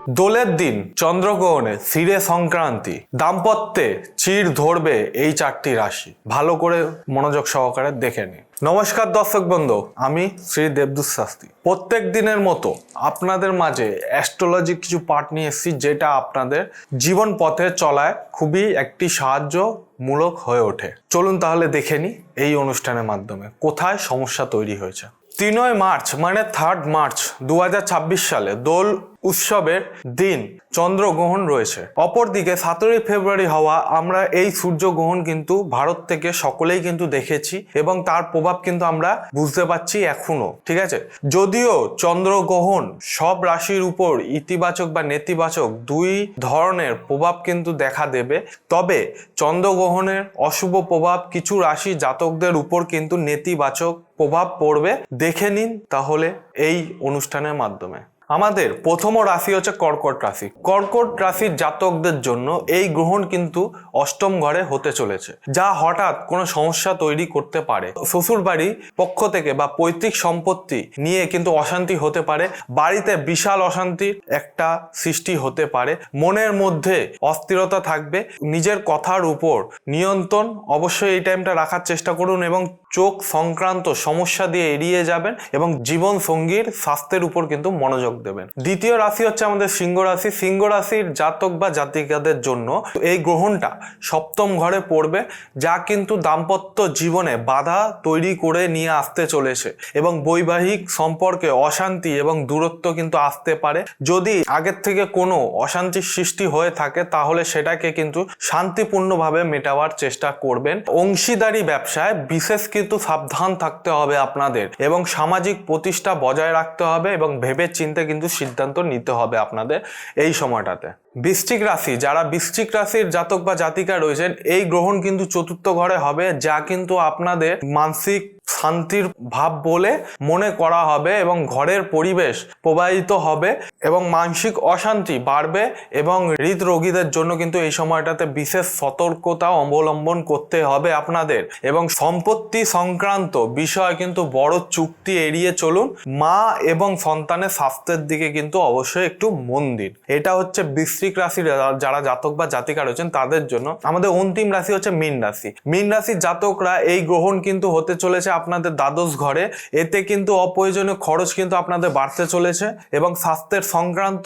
দোলের দিন চন্দ্রগ্রহণে শিরে সংক্রান্তি, দাম্পত্যে চিড় ধরবে এই 4টি রাশি। ভালো করে মনোযোগ সহকারে দেখে নিন। নমস্কার দর্শক বন্ধু, আমি শ্রী দেবদূত শাস্ত্রী। প্রত্যেক দিনের মতো আপনাদের মাঝে অ্যাস্ট্রোলজি কিছু পাঠ নিয়ে এসেছি, যেটা আপনাদের জীবন পথে চলায় খুবই একটি সাহায্যমূলক হয়ে ওঠে। চলুন তাহলে দেখে নিই এই অনুষ্ঠানের মাধ্যমে কোথায় সমস্যা তৈরি হয়েছে। 3 মার্চ মানে 3 মার্চ 2026 সালে দোল উৎসবের দিন চন্দ্রগ্রহণ রয়েছে। অপরদিকে 17 ফেব্রুয়ারি হওয়া আমরা এই সূর্যগ্রহণ কিন্তু ভারত থেকে সকলেই কিন্তু দেখেছি এবং তার প্রভাব কিন্তু আমরা বুঝতে পারছি এখনো, ঠিক আছে। যদিও চন্দ্রগ্রহণ সব রাশির উপর ইতিবাচক বা নেতিবাচক দুই ধরনের প্রভাব কিন্তু দেখা দেবে, তবে চন্দ্রগ্রহণের অশুভ প্রভাব কিছু রাশি জাতকদের উপর কিন্তু নেতিবাচক প্রভাব পড়বে। দেখে নিন তাহলে এই অনুষ্ঠানের মাধ্যমে। আমাদের প্রথম রাশি হচ্ছে কর্কট রাশি। কর্কট রাশির জাতকদের জন্য এই গ্রহণ কিন্তু অষ্টম ঘরে হতে চলেছে, যা হঠাৎ কোনো সমস্যা তৈরি করতে পারে। শ্বশুর বাড়ি পক্ষ থেকে বা পৈতৃক সম্পত্তি নিয়ে কিন্তু অশান্তি হতে পারে। বাড়িতে বিশাল অশান্তির একটা সৃষ্টি হতে পারে। মনের মধ্যে অস্থিরতা থাকবে। নিজের কথার উপর নিয়ন্ত্রণ অবশ্যই এই টাইমটা রাখার চেষ্টা করুন এবং চোখ সংক্রান্ত সমস্যা দিয়ে এড়িয়ে যাবেন এবং জীবন সঙ্গীর স্বাস্থ্যের উপর কিন্তু মনোযোগ দেবেন। দ্বিতীয় রাশি হচ্ছে আমাদের সিংহ রাশি। সিংহ রাশির জাতক বা জাতিকাদের জন্য এই গ্রহণটা সপ্তম ঘরে পড়বে, যা কিন্তু দাম্পত্য জীবনে বাধা তৈরি করে নিয়ে আসতে চলেছে এবং বৈবাহিক সম্পর্কে অশান্তি এবং দূরত্ব কিন্তু আসতে পারে। যদি আগের থেকে কোনো অশান্তির সৃষ্টি হয়ে থাকে তাহলে সেটাকে কিন্তু শান্তিপূর্ণভাবে মেটাবার চেষ্টা করবেন। অংশীদারি ব্যবসায় বিশেষ কিন্তু সাবধান থাকতে হবে আপনাদের এবং সামাজিক প্রতিষ্ঠা বজায় রাখতে হবে এবং ভেবে চিন্তে কিন্তু সিদ্ধান্ত নিতে হবে আপনাদের এই সময়টাতে। বৃশ্চিক রাশি, যারা বৃশ্চিক রাশির জাতক বা জাতিকা রয়েছেন, এই গ্রহণ কিন্তু চতুর্থ ঘরে হবে, যা কিন্তু আপনাদের মানসিক শান্তির ভাব বলে মনে করা হবে এবং ঘরের পরিবেশ প্রবাহিত হবে এবং মানসিক অশান্তি বাড়বে এবং হৃদরোগীদের জন্য কিন্তু এই সময়টাতে বিশেষ সতর্কতা অবলম্বন করতে হবে আপনাদের। এবং সম্পত্তি সংক্রান্ত বিষয় কিন্তু বড় চুক্তি এড়িয়ে চলুন। মা এবং সন্তানের স্বাস্থ্যের দিকে কিন্তু অবশ্যই একটু মন দিন। এটা হচ্ছে বৃশ্চিক রাশির যারা জাতক বা জাতিকা রয়েছেন তাদের জন্য। আমাদের অন্তিম রাশি হচ্ছে মীন রাশি। মীন রাশির জাতকরা এই গ্রহণ কিন্তু হতে চলেছে আপনাদের দ্বাদশ ঘরে। এতে কিন্তু অপ্রয়োজনীয় খরচ কিন্তু আপনাদের বাড়তে চলেছে এবং স্বাস্থ্যের সংক্রান্ত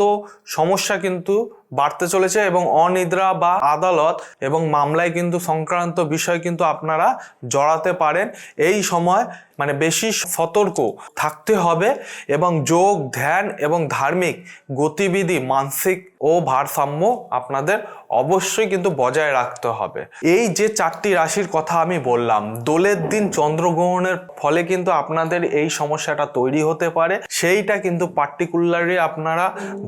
সমস্যা কিন্তু বাড়তে চলেছে এবং অনিদ্রা বা আদালত এবং মামলায় কিন্তু সংক্রান্ত বিষয় কিন্তু আপনারা জড়াতে পারেন। এই সময় মানে বেশি সতর্ক থাকতে হবে এবং যোগ, ধ্যান এবং ধার্মিক গতিবিধি, মানসিক ও ভারসাম্য আপনাদের অবশ্যই কিন্তু বজায় রাখতে হবে। এই যে 4টি রাশির কথা আমি বললাম, দোলের দিন চন্দ্রগ্রহণের ফলে কিন্তু আপনাদের এই সমস্যাটা তৈরি হতে পারে। সেইটা কিন্তু পার্টিকুলারলি আপনারা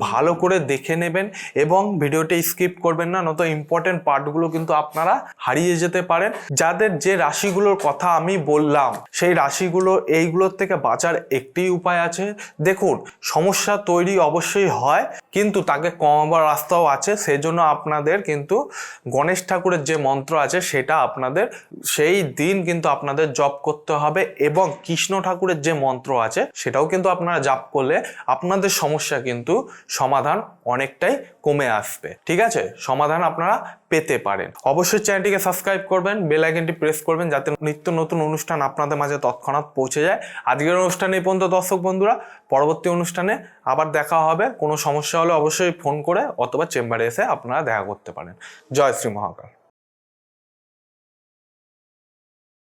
ভালো করে দেখে নেবেন এবং ভিডিওটি স্কিপ করবেন না, নয়তো ইম্পর্টেন্ট পার্টগুলো কিন্তু আপনারা হারিয়ে যেতে পারেন। যাদের যে রাশিগুলোর কথা আমি বললাম সেই রাশিগুলো এইগুলোর থেকে বাঁচার একটি উপায় আছে। দেখুন, সমস্যা তৈরি অবশ্যই হয় কিন্তু তাকে কমাবার রাস্তাও আছে। সেজন্য আপনাদের কিন্তু গণেশ ঠাকুরের যে মন্ত্র আছে সেটা আপনাদের সেই দিন কিন্তু আপনাদের জপ করতে হবে এবং কৃষ্ণ ঠাকুরের যে মন্ত্র আছে সেটাও কিন্তু আপনারা জপ করলে আপনাদের সমস্যা কিন্তু সমাধান অনেকটাই কমে আসবে, ঠিক আছে। সমাধান আপনারা পেতে পারেন। অবশ্যই চ্যানেলটিকে সাবস্ক্রাইব করবেন, বেল আইকনটি প্রেস করবেন যাতে নিত্য নতুন অনুষ্ঠান আপনাদের মাঝে তৎক্ষণাৎ পৌঁছে যায়। আজকের অনুষ্ঠানে এই পর্যন্ত দর্শক বন্ধুরা। পরবর্তী অনুষ্ঠানে আবার দেখা হবে। কোনো সমস্যা হলে অবশ্যই ফোন করে অথবা চেম্বারে এসে আপনারা দেখা করতে পারেন। জয় শ্রী মহাকাল।